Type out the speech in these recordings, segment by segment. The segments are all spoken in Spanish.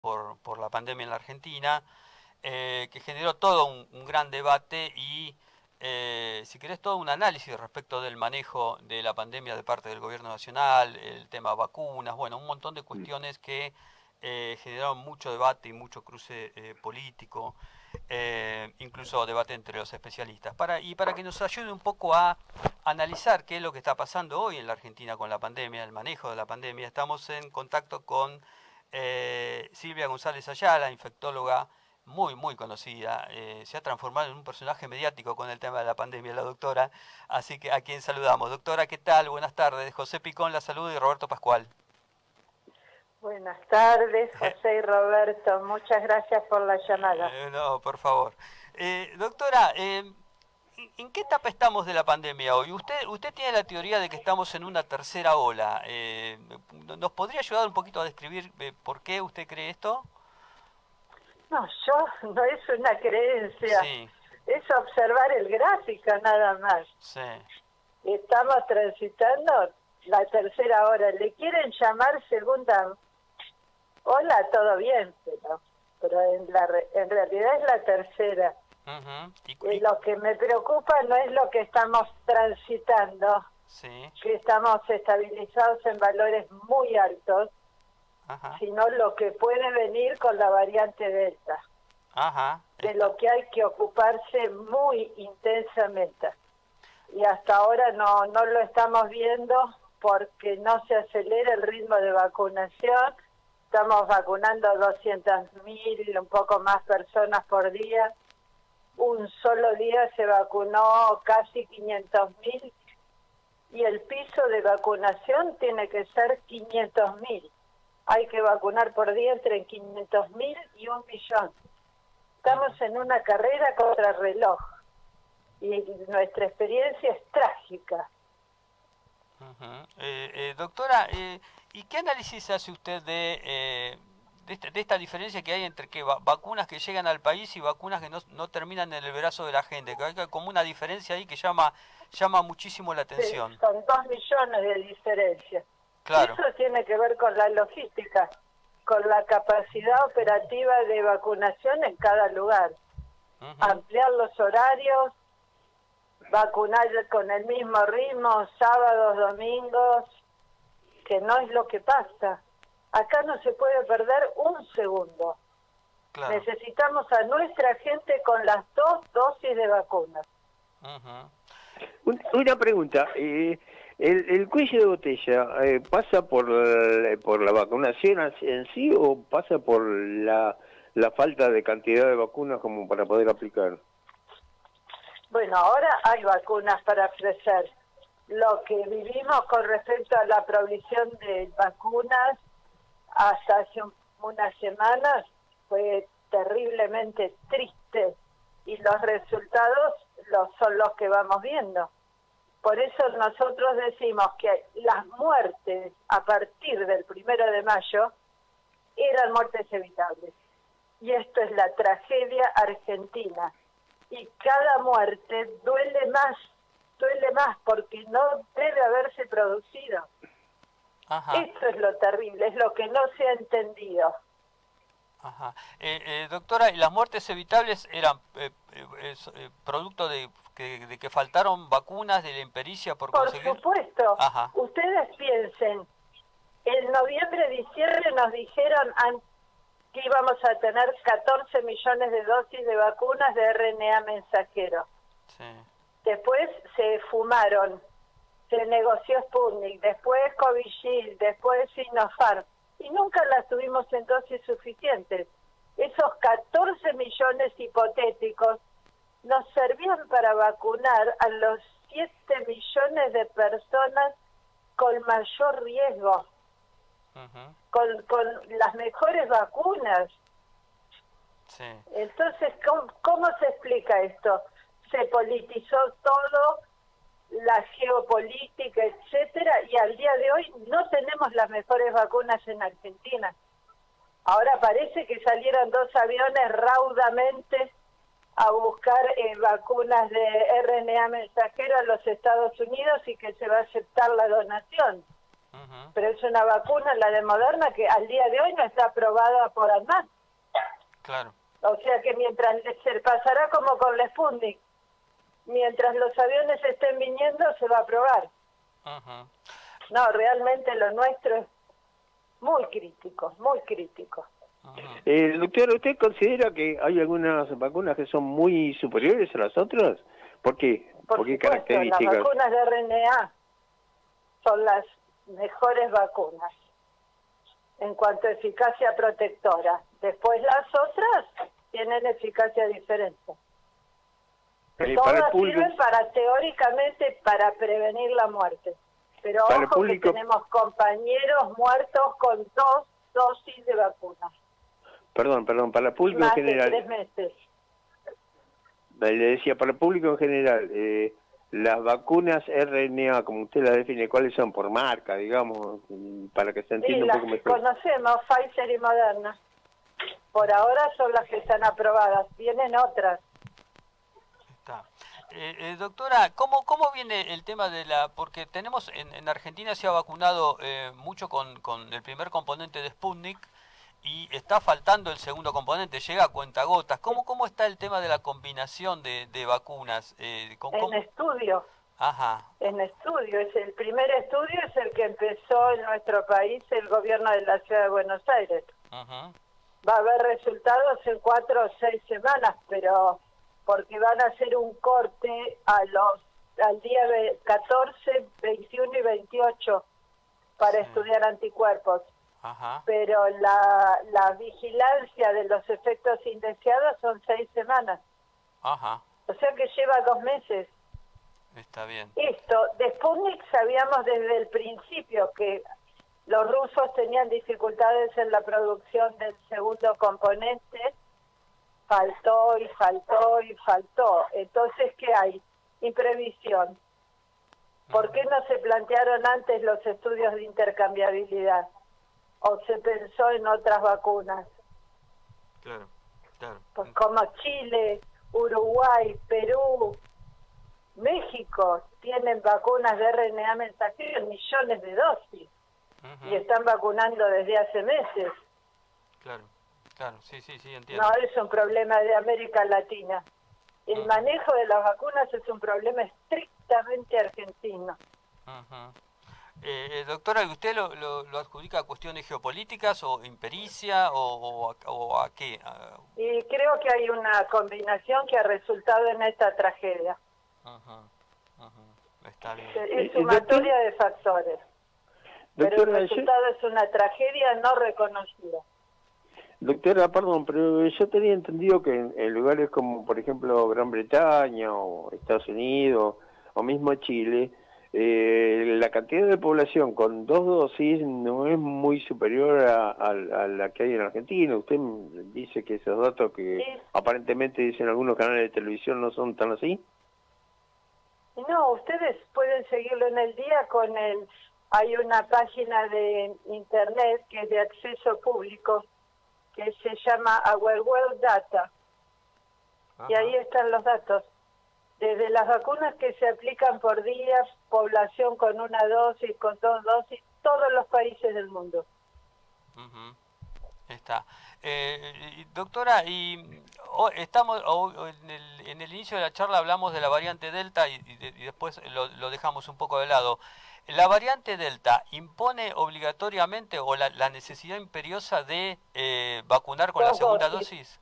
por la pandemia en la Argentina, que generó todo un gran debate y, si querés, todo un análisis respecto del manejo de la pandemia de parte del gobierno nacional, el tema vacunas, bueno, un montón de cuestiones que generaron mucho debate y mucho cruce político, incluso debate entre los especialistas. Y para que nos ayude un poco a analizar qué es lo que está pasando hoy en la Argentina con la pandemia, el manejo de la pandemia, estamos en contacto con Silvia González Ayala, infectóloga muy conocida, se ha transformado en un personaje mediático con el tema de la pandemia, la doctora, así que a quien saludamos. Doctora, ¿qué tal? Buenas tardes. José Picón la saluda y Roberto Pascual. Buenas tardes, José y Roberto. Muchas gracias por la llamada. No, por favor. Doctora, ¿en qué etapa estamos de la pandemia hoy? Usted tiene la teoría de que estamos en una tercera ola. ¿Nos podría ayudar un poquito a describir por qué usted cree esto? No, no es una creencia, Sí, es observar el gráfico nada más. sí. Estamos transitando la tercera hora. ¿Le quieren llamar segunda ola? Todo bien, pero en realidad es la tercera. Uh-huh. Y lo que me preocupa no es lo que estamos transitando, Sí, que estamos estabilizados en valores muy altos, ajá, sino lo que puede venir con la variante Delta, ajá, de lo que hay que ocuparse muy intensamente. Y hasta ahora no lo estamos viendo porque no se acelera el ritmo de vacunación. Estamos vacunando 200.000, un poco más personas por día. Un solo día se vacunó casi 500.000 y el piso de vacunación tiene que ser 500.000. Hay que vacunar por día entre 500.000 y 1.000.000. Estamos en una carrera contra reloj y nuestra experiencia es trágica. uh-huh. Doctora, ¿y qué análisis hace usted de esta diferencia que hay entre vacunas que llegan al país y vacunas que no terminan en el brazo de la gente? Que hay como una diferencia ahí que llama muchísimo la Sí, atención. son 2.000.000 de diferencia. Y Claro. eso tiene que ver con la logística, con la capacidad operativa de vacunación en cada lugar. Uh-huh. Ampliar los horarios, vacunar con el mismo ritmo, sábados, domingos, que no es lo que pasa. Acá no se puede perder un segundo. Claro. Necesitamos a nuestra gente con las 2 dosis de vacunas. Uh-huh. Una pregunta, ¿el cuello de botella pasa por la vacunación en sí o pasa por la falta de cantidad de vacunas como para poder aplicar? Bueno, ahora hay vacunas para ofrecer. Lo que vivimos con respecto a la provisión de vacunas hasta hace unas semanas fue terriblemente triste y los resultados son los que vamos viendo. Por eso nosotros decimos que las muertes a partir del 1 de mayo eran muertes evitables. Y esto es la tragedia argentina. Y cada muerte duele más porque no debe haberse producido. Ajá. Esto es lo terrible, es lo que no se ha entendido. Ajá. Doctora, ¿y las muertes evitables eran producto de que faltaron vacunas, de la impericia por Por conseguir? supuesto, Ajá. ustedes piensen, en noviembre, diciembre nos dijeron que íbamos a tener 14 millones de dosis de vacunas de RNA mensajero. Sí. Después se fumaron, se negoció Sputnik, después Covishield, después Sinopharm, y nunca las tuvimos en dosis suficientes. Esos 14 millones hipotéticos nos servían para vacunar a los 7 millones de personas con mayor riesgo, Uh-huh. con las mejores vacunas. Sí. Entonces, ¿cómo se explica esto? Se politizó todo, la geopolítica, etcétera, y al día de hoy no tenemos las mejores vacunas en Argentina. Ahora parece que salieron 2 aviones raudamente a buscar vacunas de RNA mensajero a los Estados Unidos y que se va a aceptar la donación. Pero es una vacuna, la de Moderna, que al día de hoy no está aprobada por ANMAT. Claro. O sea que mientras se pasará como con la Sputnik, mientras los aviones estén viniendo se va a aprobar. No, realmente lo nuestro es muy crítico, muy crítico. Doctor, ¿usted considera que hay algunas vacunas que son muy superiores a las otras? ¿Por qué? ¿Por qué supuesto, características? las vacunas de RNA son las mejores vacunas en cuanto a eficacia protectora. Después las otras tienen eficacia diferente. Todas sirven teóricamente para prevenir la muerte. Pero ojo que tenemos compañeros muertos con 2 dosis de vacunas. Perdón, para el público en general. Más de 3 meses. Le decía, para el público en general, las vacunas RNA, como usted las define, ¿cuáles son? Por marca, digamos, para que se entienda un poco mejor. Las que conocemos, Pfizer y Moderna. Por ahora son las que están aprobadas. Vienen otras. Está. Doctora, ¿cómo viene el tema de la...? Porque tenemos, en Argentina se ha vacunado mucho con el primer componente de Sputnik y está faltando el segundo componente, llega a cuentagotas. ¿Cómo está el tema de la combinación de vacunas? En estudio. Ajá. En estudio. El primer estudio es el que empezó en nuestro país el gobierno de la Ciudad de Buenos Aires. Va a haber resultados en 4 o 6 semanas, pero... porque van a hacer un corte al día 14, 21 y 28 para estudiar anticuerpos. Pero la vigilancia de los efectos indeseados son 6 semanas. O sea que lleva 2 meses. Está bien. Esto, de Sputnik sabíamos desde el principio que los rusos tenían dificultades en la producción del segundo componente. Faltó. Entonces, ¿qué hay? Imprevisión. ¿Por qué no se plantearon antes los estudios de intercambiabilidad? ¿O se pensó en otras vacunas? Claro. Pues como Chile, Uruguay, Perú, México, tienen vacunas de RNA mensajero, millones de dosis. Y están vacunando desde hace meses. Claro, sí, entiendo. No es un problema de América Latina. El manejo de las vacunas es un problema estrictamente argentino. Doctora, ¿usted lo adjudica a cuestiones geopolíticas o impericia o a qué? Y creo que hay una combinación que ha resultado en esta tragedia. Está bien. Es sumatoria de factores. Pero el resultado es una tragedia no reconocida. Doctora, perdón, pero yo tenía entendido que en lugares como, por ejemplo, Gran Bretaña o Estados Unidos o mismo Chile, la cantidad de población con 2 dosis no es muy superior a la que hay en Argentina. Usted dice que esos datos que aparentemente dicen algunos canales de televisión no son tan así. No, ustedes pueden seguirlo en el día con hay una página de internet que es de acceso público que se llama Our World Data. Y ahí están los datos. Desde las vacunas que se aplican por día, población con 1 dosis, con 2 dosis, todos los países del mundo. Está. Doctora, estamos en el inicio de la charla hablamos de la variante Delta y después lo dejamos un poco de lado. ¿La variante Delta impone obligatoriamente o la necesidad imperiosa de vacunar con la segunda dosis?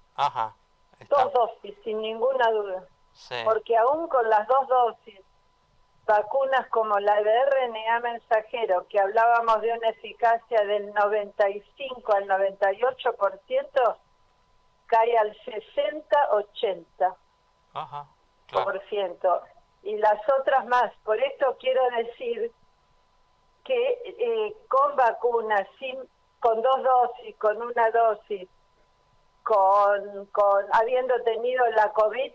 2 dosis, sin ninguna duda. Sí. Porque aún con las 2 dosis, vacunas como la de RNA mensajero, que hablábamos de una eficacia del 95 al 98%, cae al 60-80%. Claro. Y las otras más. Por esto quiero decir que con vacunas, con 2 dosis, con 1 dosis, habiendo tenido la COVID,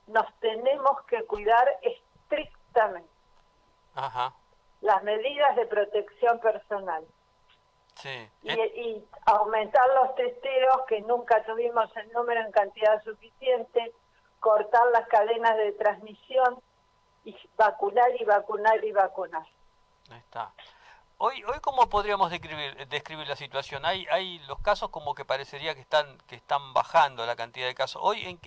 nos tenemos que cuidar estrictamente. Las medidas de protección personal. Sí. Y aumentar los testeos, que nunca tuvimos el número en cantidad suficiente, cortar las cadenas de transmisión y vacunar y vacunar y vacunar. Ahí está. Hoy ¿cómo podríamos describir la situación? Hay los casos como que parecería que están bajando la cantidad de casos. Hoy, ¿en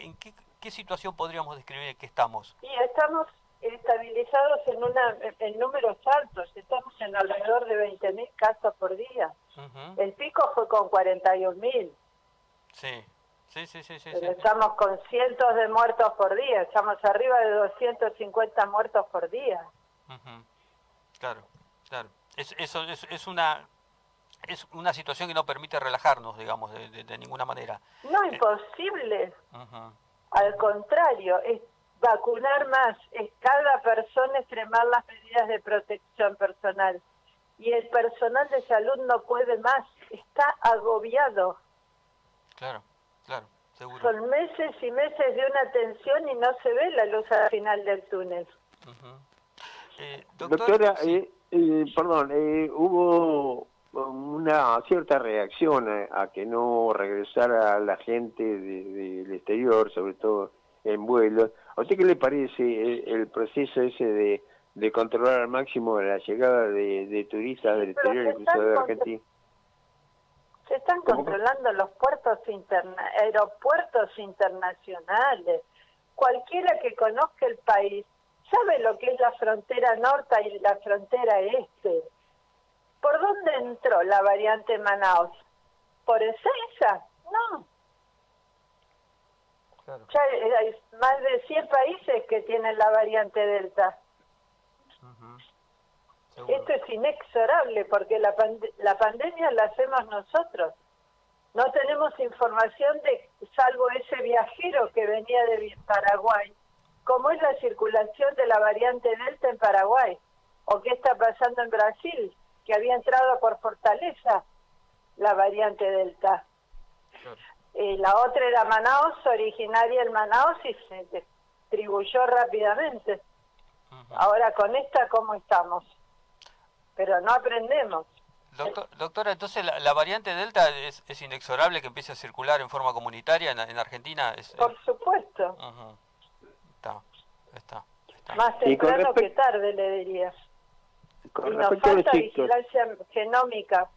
qué situación podríamos describir que estamos? Y estamos estabilizados en números altos, estamos en alrededor de 20.000 casos por día. El pico fue con 41.000. Sí. Pero estamos con cientos de muertos por día, estamos arriba de 250 muertos por día. Claro. Es una situación que no permite relajarnos, digamos, de ninguna manera. No, imposible. Al contrario, es vacunar más, es cada persona extremar las medidas de protección personal. Y el personal de salud no puede más, está agobiado. Claro, seguro. Son meses y meses de una tensión y no se ve la luz al final del túnel. Doctora, sí. perdón, hubo una cierta reacción a que no regresara la gente del exterior, sobre todo en vuelos. ¿A usted qué le parece el proceso ese de controlar al máximo la llegada de turistas del exterior, incluso de Argentina? Se están controlando los aeropuertos internacionales. Cualquiera que conozca el país sabe lo que es la frontera norte y la frontera este. ¿Por dónde entró la variante Manaus? ¿Por Ezeiza? No. Claro. Ya hay más de 100 países que tienen la variante Delta. Esto es inexorable porque la pandemia la hacemos nosotros. No tenemos información salvo ese viajero que venía de Paraguay, cómo es la circulación de la variante Delta en Paraguay, o qué está pasando en Brasil, que había entrado por Fortaleza la variante Delta. Claro. La otra era Manaus, originaria en Manaus, y se distribuyó rápidamente. Ahora con esta, ¿cómo estamos? Pero no aprendemos. Doctora, entonces la variante Delta es inexorable que empiece a circular en forma comunitaria en Argentina. Por supuesto. Está. Más temprano que tarde, le diría. Y nos falta vigilancia genómica,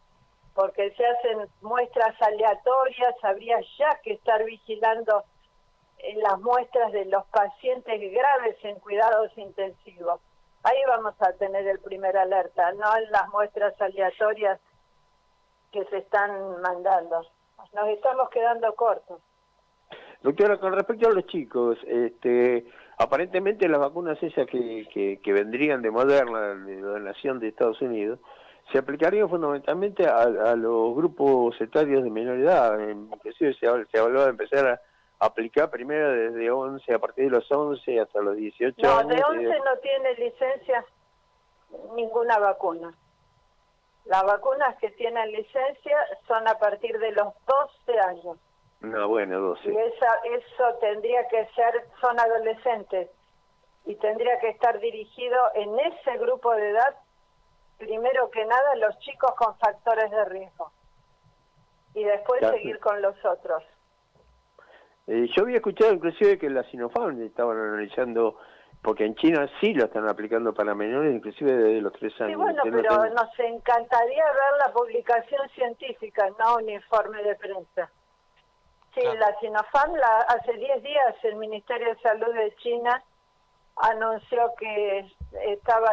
porque se hacen muestras aleatorias, habría ya que estar vigilando las muestras de los pacientes graves en cuidados intensivos. Ahí vamos a tener el primer alerta, no en las muestras aleatorias que se están mandando. Nos estamos quedando cortos. Doctora, con respecto a los chicos, aparentemente las vacunas esas que vendrían de Moderna, de donación de Estados Unidos, se aplicarían fundamentalmente a los grupos etarios de menor edad. Inclusive se hablaba de empezar a aplicar primero desde 11, a partir de los 11 hasta los 18 años. No, de 11 no tiene licencia ninguna vacuna. Las vacunas que tienen licencia son a partir de los 12 años. No, bueno, 12. Y eso tendría que ser, son adolescentes, y tendría que estar dirigido en ese grupo de edad, primero que nada, los chicos con factores de riesgo. Y después seguir con los otros. Yo había escuchado inclusive que la Sinopharm estaban analizando, porque en China sí lo están aplicando para menores, inclusive desde los 3 años. Sí, bueno, pero nos encantaría ver la publicación científica, no un informe de prensa. Sí, claro. La Sinopharm, hace 10 días el Ministerio de Salud de China anunció que estaba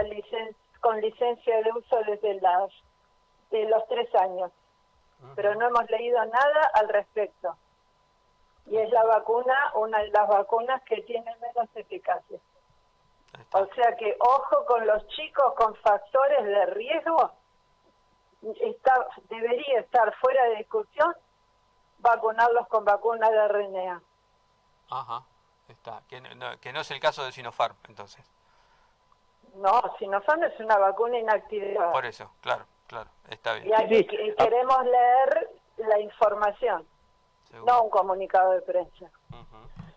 con licencia de uso desde los 3 años, pero no hemos leído nada al respecto. Y es la vacuna, una de las vacunas que tiene menos eficacia. O sea que ojo con los chicos con factores de riesgo, debería estar fuera de discusión vacunarlos con vacunas de RNA. Está. Que no es el caso de Sinopharm, entonces. No, Sinopharm es una vacuna inactivada. Por eso, claro, está bien. Y queremos leer la información. Seguro. No un comunicado de prensa.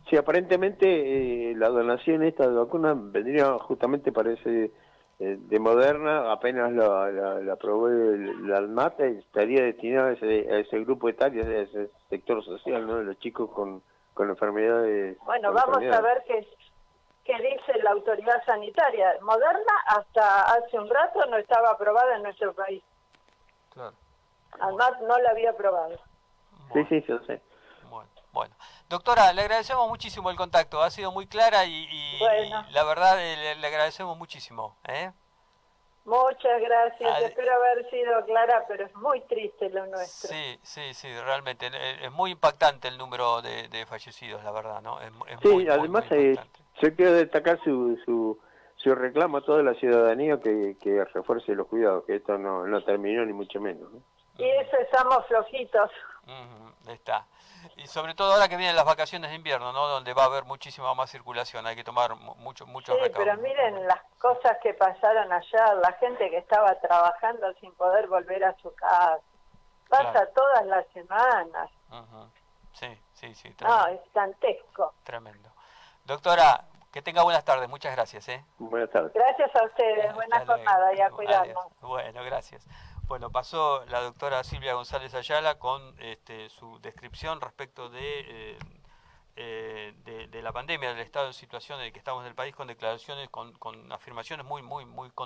Sí, aparentemente la donación esta de vacunas vendría justamente para ese de Moderna, apenas la aprobó la ANMAT, estaría destinada a ese grupo etario, a ese sector social, ¿no? De los chicos con enfermedades. Bueno, vamos a ver que dice la autoridad sanitaria. Moderna hasta hace un rato no estaba aprobada en nuestro país. Claro. Además no la había aprobado. Bueno, Sí, yo sé. bueno. Doctora, le agradecemos muchísimo el contacto, ha sido muy clara Bueno. y la verdad le agradecemos muchísimo. Muchas gracias, espero haber sido clara, pero es muy triste lo nuestro. Sí, realmente. Es muy impactante el número de fallecidos, la verdad, ¿no? Es Sí, muy, además muy impactante. yo quiero destacar su reclamo a toda la ciudadanía que refuerce los cuidados, que esto no terminó ni mucho menos, ¿no? Y eso estamos flojitos. Está. Y sobre todo ahora que vienen las vacaciones de invierno, ¿no? Donde va a haber muchísima más circulación, hay que tomar muchos Sí, recaudos. pero miren las cosas que pasaron allá, la gente que estaba trabajando sin poder volver a su casa. Pasa Claro. todas las semanas. Sí, tremendo. No, es dantesco. Tremendo. Doctora, que tenga buenas tardes, muchas gracias. Buenas tardes. Gracias a ustedes, buena Hasta luego. jornada y a Adiós. cuidarnos. Bueno, gracias. Bueno, pasó la doctora Silvia González Ayala con su descripción respecto de la pandemia, del estado de situación en el que estamos en el país, con declaraciones, con afirmaciones muy contundentes.